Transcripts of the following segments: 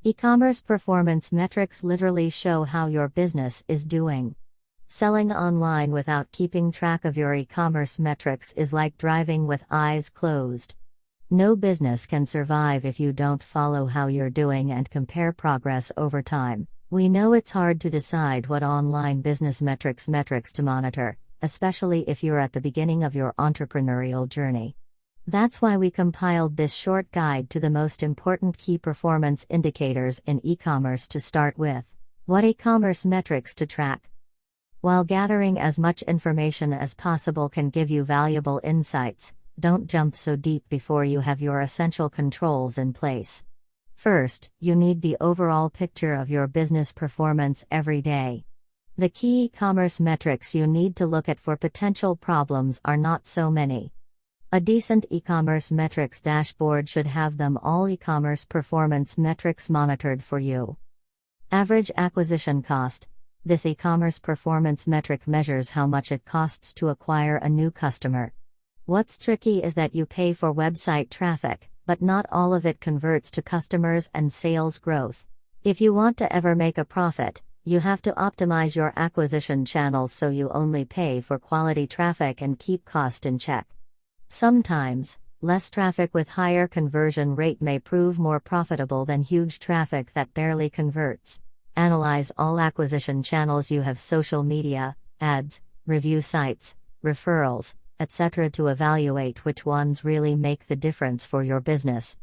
E-commerce performance metrics literally show how your business is doing. Selling online without keeping track of your e-commerce metrics is like driving with eyes closed. No business can survive if you don't follow how you're doing and compare progress over time. We know it's hard to decide what online business metrics to monitor, especially if you're at the beginning of your entrepreneurial journey. That's why we compiled this short guide to the most important key performance indicators in e-commerce to start with. What e-commerce metrics to track? While gathering as much information as possible can give you valuable insights, don't jump so deep before you have your essential controls in place. First, you need the overall picture of your business performance every day. The key e-commerce metrics you need to look at for potential problems are not so many. A decent e-commerce metrics dashboard should have them all. E-commerce performance metrics monitored for you. Average acquisition cost. This e-commerce performance metric measures how much it costs to acquire a new customer. What's tricky is that you pay for website traffic, but not all of it converts to customers and sales growth. If you want to ever make a profit, you have to optimize your acquisition channels so you only pay for quality traffic and keep cost in check. Sometimes, less traffic with higher conversion rate may prove more profitable than huge traffic that barely converts. Analyze all acquisition channels you have: social media, ads, review sites, referrals, etc. to evaluate which ones really make the difference for your business.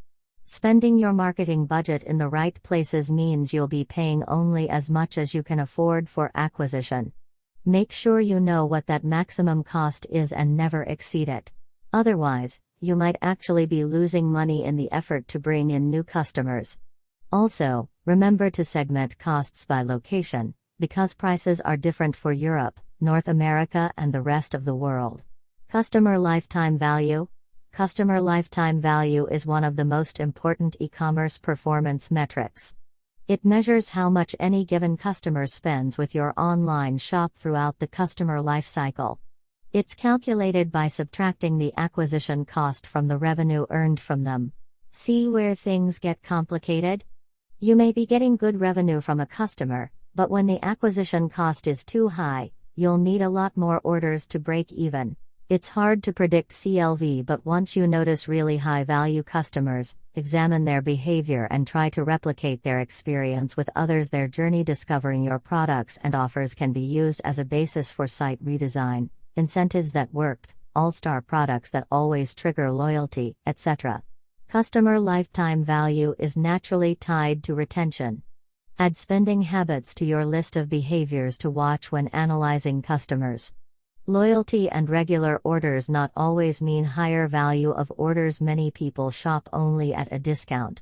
Spending your marketing budget in the right places means you'll be paying only as much as you can afford for acquisition. Make sure you know what that maximum cost is and never exceed it. Otherwise, you might actually be losing money in the effort to bring in new customers. Also, remember to segment costs by location, because prices are different for Europe, North America, and the rest of the world. Customer lifetime value. Customer lifetime value is one of the most important e-commerce performance metrics. It measures how much any given customer spends with your online shop throughout the customer lifecycle. It's calculated by subtracting the acquisition cost from the revenue earned from them. See where things get complicated? You may be getting good revenue from a customer, but when the acquisition cost is too high, you'll need a lot more orders to break even. It's hard to predict CLV, but once you notice really high-value customers, examine their behavior and try to replicate their experience with others. Their journey discovering your products and offers can be used as a basis for site redesign, incentives that worked, all-star products that always trigger loyalty, etc. Customer lifetime value is naturally tied to retention. Add spending habits to your list of behaviors to watch when analyzing customers. Loyalty and regular orders not always mean higher value of orders. Many people shop only at a discount.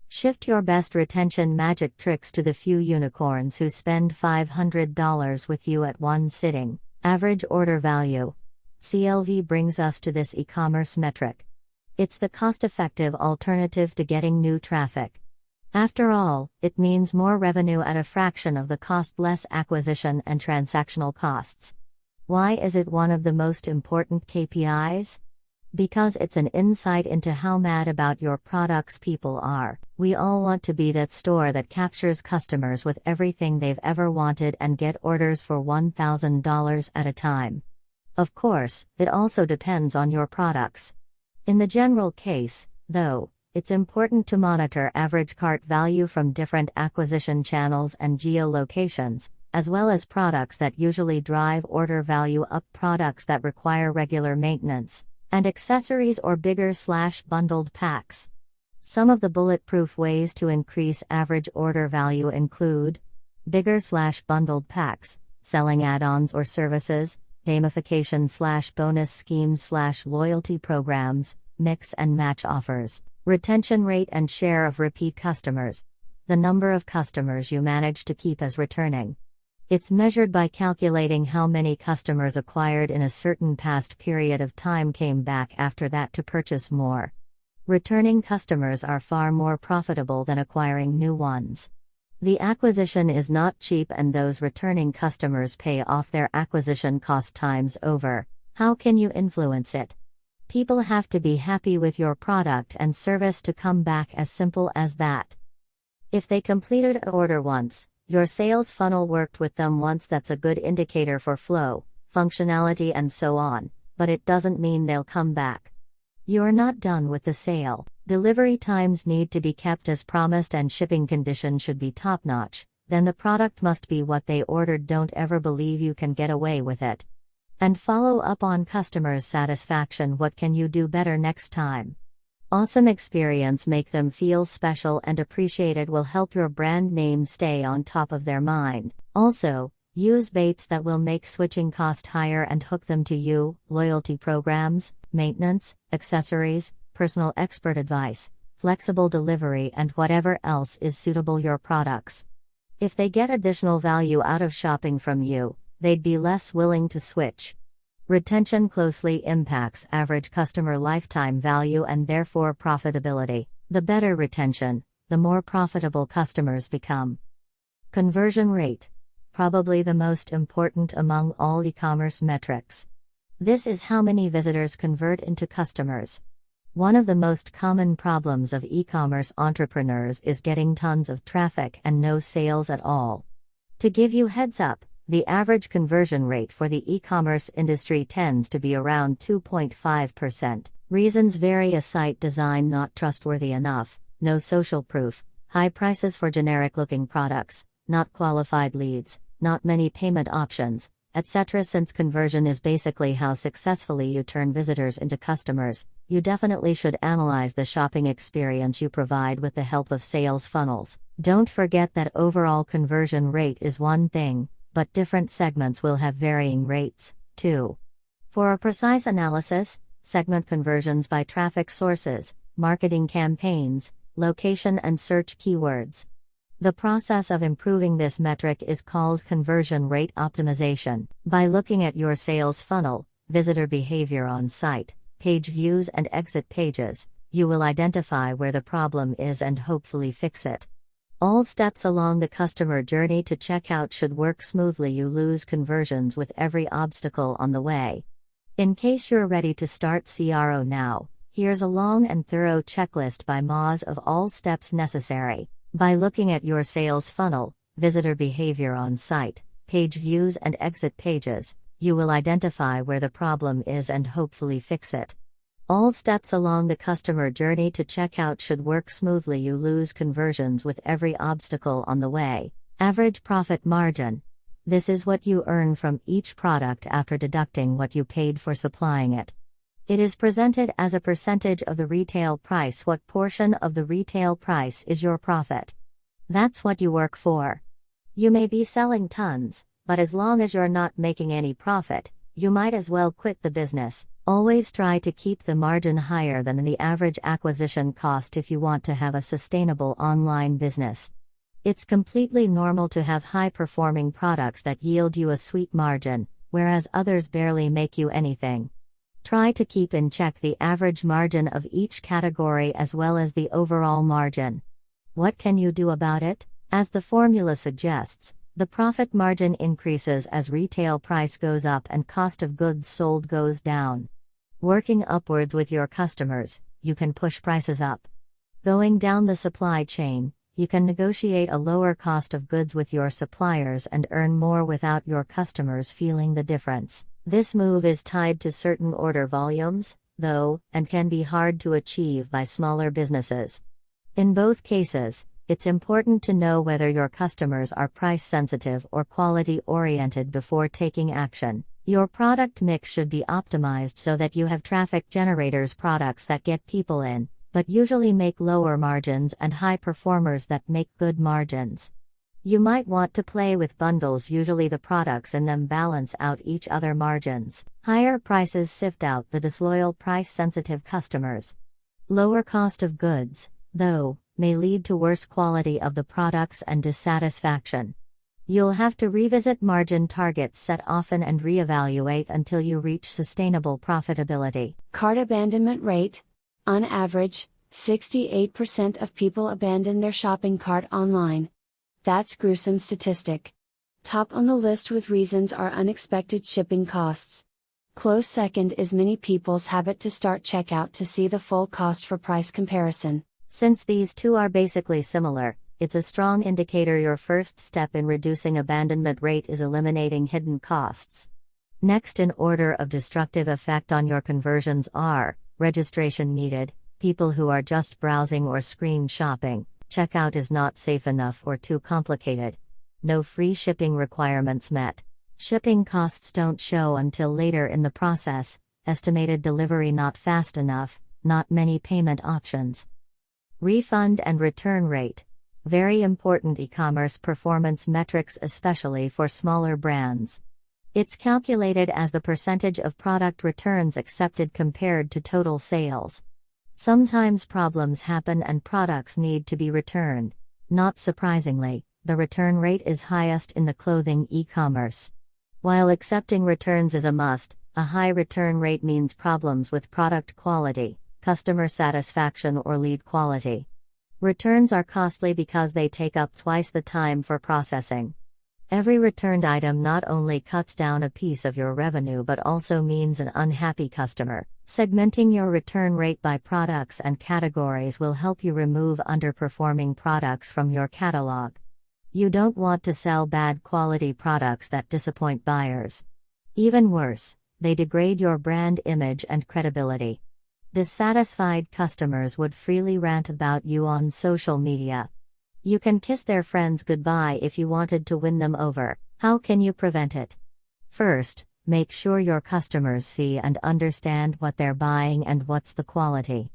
Shift your best retention magic tricks to the few unicorns who spend $500 with you at one sitting. Average order value. CLV brings us to this e-commerce metric. It's the cost-effective alternative to getting new traffic. After all, it means more revenue at a fraction of the cost, less acquisition and transactional costs. Why is it one of the most important KPIs? Because it's an insight into how mad about your products people are. We all want to be that store that captures customers with everything they've ever wanted and get orders for $1,000 at a time. Of course, it also depends on your products. In the general case, though, it's important to monitor average cart value from different acquisition channels and geolocations, as well as products that usually drive order value up, products that require regular maintenance, and accessories or bigger/bundled packs. Some of the bulletproof ways to increase average order value include bigger/bundled packs, selling add-ons or services, gamification/bonus schemes/loyalty programs, mix and match offers, retention rate and share of repeat customers, the number of customers you manage to keep as returning. It's measured by calculating how many customers acquired in a certain past period of time came back after that to purchase more. Returning customers are far more profitable than acquiring new ones. The acquisition is not cheap, and those returning customers pay off their acquisition cost times over. How can you influence it? People have to be happy with your product and service to come back, as simple as that. If they completed an order once, your sales funnel worked with them once, that's a good indicator for flow, functionality and so on, but it doesn't mean they'll come back. You're not done with the sale. Delivery times need to be kept as promised and shipping conditions should be top-notch. Then the product must be what they ordered. Don't ever believe you can get away with it. And follow up on customers' satisfaction. What can you do better next time? Awesome experience. Make them feel special and appreciated will help your brand name stay on top of their mind. Also, use baits that will make switching cost higher and hook them to you: loyalty programs, maintenance, accessories, personal expert advice, flexible delivery, and whatever else is suitable your products. If they get additional value out of shopping from you, they'd be less willing to switch. Retention closely impacts average customer lifetime value and therefore profitability. The better retention, the more profitable customers become. Conversion rate. Probably the most important among all e-commerce metrics. This is how many visitors convert into customers. One of the most common problems of e-commerce entrepreneurs is getting tons of traffic and no sales at all. To give you heads up, the average conversion rate for the e-commerce industry tends to be around 2.5%. Reasons vary: a site design not trustworthy enough, no social proof, high prices for generic-looking products, not qualified leads, not many payment options, etc. Since conversion is basically how successfully you turn visitors into customers, you definitely should analyze the shopping experience you provide with the help of sales funnels. Don't forget that overall conversion rate is one thing, but different segments will have varying rates, too. For a precise analysis, segment conversions by traffic sources, marketing campaigns, location and search keywords. The process of improving this metric is called conversion rate optimization. By looking at your sales funnel, visitor behavior on site, page views and exit pages, you will identify where the problem is and hopefully fix it. All steps along the customer journey to checkout should work smoothly. You lose conversions with every obstacle on the way. In case you're ready to start CRO now, here's a long and thorough checklist by Moz of all steps necessary. By looking at your sales funnel, visitor behavior on site, page views and exit pages, you will identify where the problem is and hopefully fix it. All steps along the customer journey to checkout should work smoothly. You lose conversions with every obstacle on the way. Average profit margin. This is what you earn from each product after deducting what you paid for supplying it. It is presented as a percentage of the retail price. What portion of the retail price is your profit? That's what you work for. You may be selling tons, but as long as you're not making any profit, you might as well quit the business. Always try to keep the margin higher than the average acquisition cost if you want to have a sustainable online business. It's completely normal to have high-performing products that yield you a sweet margin, whereas others barely make you anything. Try to keep in check the average margin of each category as well as the overall margin. What can you do about it? As the formula suggests, the profit margin increases as retail price goes up and cost of goods sold goes down. Working upwards with your customers, you can push prices up. Going down the supply chain, you can negotiate a lower cost of goods with your suppliers and earn more without your customers feeling the difference. This move is tied to certain order volumes, though, and can be hard to achieve by smaller businesses. In both cases, it's important to know whether your customers are price sensitive or quality oriented before taking action. Your product mix should be optimized so that you have traffic generators, products that get people in, but usually make lower margins, and high performers that make good margins. You might want to play with bundles. Usually the products in them balance out each other margins. Higher prices sift out the disloyal price-sensitive customers. Lower cost of goods, though, may lead to worse quality of the products and dissatisfaction. You'll have to revisit margin targets set often and reevaluate until you reach sustainable profitability. Cart abandonment rate. On average, 68% of people abandon their shopping cart online. That's gruesome statistic. Top on the list with reasons are unexpected shipping costs. Close second is many people's habit to start checkout to see the full cost for price comparison. Since these two are basically similar, It's a strong indicator your first step in reducing abandonment rate is eliminating hidden costs. Next in order of destructive effect on your conversions are registration needed, people who are just browsing or screen shopping, checkout is not safe enough or too complicated, no free shipping requirements met, shipping costs don't show until later in the process, estimated delivery not fast enough, not many payment options. Refund and return rate. Very important e-commerce performance metrics, especially for smaller brands. It's calculated as the percentage of product returns accepted compared to total sales. Sometimes problems happen and products need to be returned. Not surprisingly, the return rate is highest in the clothing e-commerce. While accepting returns is a must, a high return rate means problems with product quality, customer satisfaction, or lead quality. Returns are costly because they take up twice the time for processing. Every returned item not only cuts down a piece of your revenue but also means an unhappy customer. Segmenting your return rate by products and categories will help you remove underperforming products from your catalog. You don't want to sell bad quality products that disappoint buyers. Even worse, they degrade your brand image and credibility. Dissatisfied customers would freely rant about you on social media. You can kiss their friends goodbye if you wanted to win them over. How can you prevent it? First, make sure your customers see and understand what they're buying and what's the quality.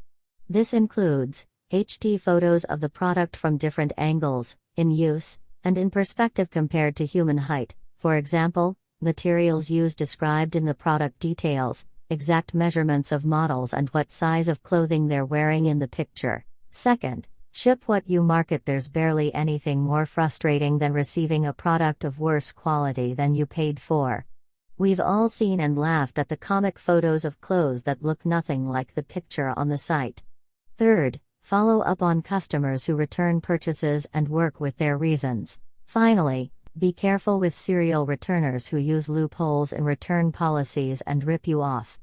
This includes HD photos of the product from different angles, in use, and in perspective compared to human height. For example, materials used described in the product details, exact measurements of models, and what size of clothing they're wearing in the picture. Second, ship what you market. There's barely anything more frustrating than receiving a product of worse quality than you paid for. We've all seen and laughed at the comic photos of clothes that look nothing like the picture on the site. Third, follow up on customers who return purchases and work with their reasons. Finally, be careful with serial returners who use loopholes in return policies and rip you off.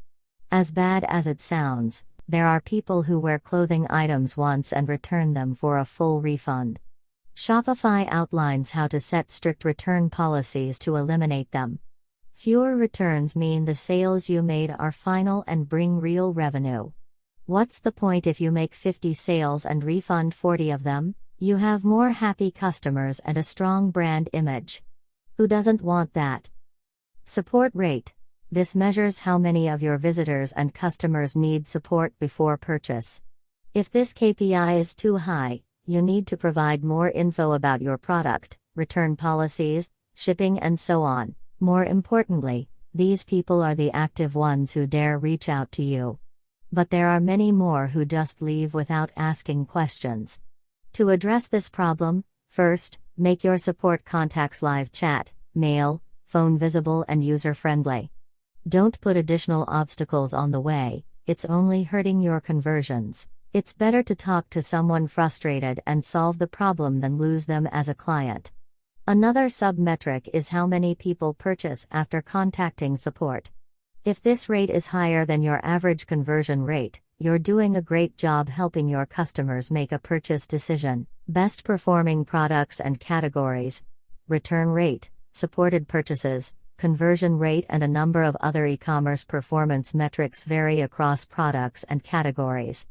As bad as it sounds, there are people who wear clothing items once and return them for a full refund. Shopify outlines how to set strict return policies to eliminate them. Fewer returns mean the sales you made are final and bring real revenue. What's the point if you make 50 sales and refund 40 of them? You have more happy customers and a strong brand image. Who doesn't want that? Support rate. This measures how many of your visitors and customers need support before purchase. If this KPI is too high, you need to provide more info about your product, return policies, shipping, and so on. More importantly, these people are the active ones who dare reach out to you. But there are many more who just leave without asking questions. To address this problem, first, make your support contacts live chat, mail, phone visible and user-friendly. Don't put additional obstacles on the way, it's only hurting your conversions. It's better to talk to someone frustrated and solve the problem than lose them as a client. Another sub-metric is how many people purchase after contacting support. If this rate is higher than your average conversion rate, you're doing a great job helping your customers make a purchase decision. Best performing products and categories, return rate, supported purchases, conversion rate, and a number of other e-commerce performance metrics vary across products and categories.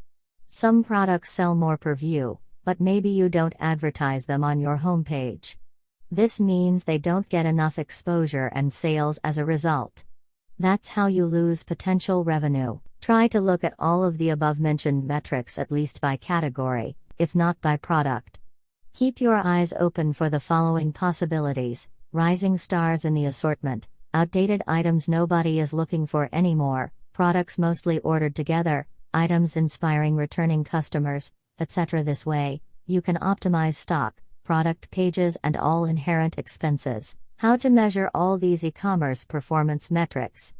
Some products sell more per view, but maybe you don't advertise them on your homepage. This means they don't get enough exposure and sales as a result. That's how you lose potential revenue. Try to look at all of the above-mentioned metrics at least by category, if not by product. Keep your eyes open for the following possibilities: rising stars in the assortment, outdated items nobody is looking for anymore, products mostly ordered together, items inspiring returning customers, etc. This way, you can optimize stock, product pages, and all inherent expenses. How to measure all these e-commerce performance metrics?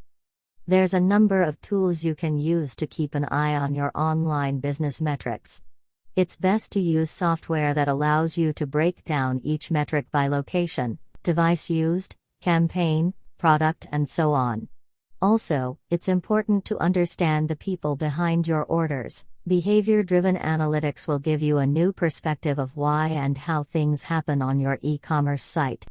There's a number of tools you can use to keep an eye on your online business metrics. It's best to use software that allows you to break down each metric by location, device used, campaign, product, and so on. Also, it's important to understand the people behind your orders. Behavior-driven analytics will give you a new perspective of why and how things happen on your e-commerce site.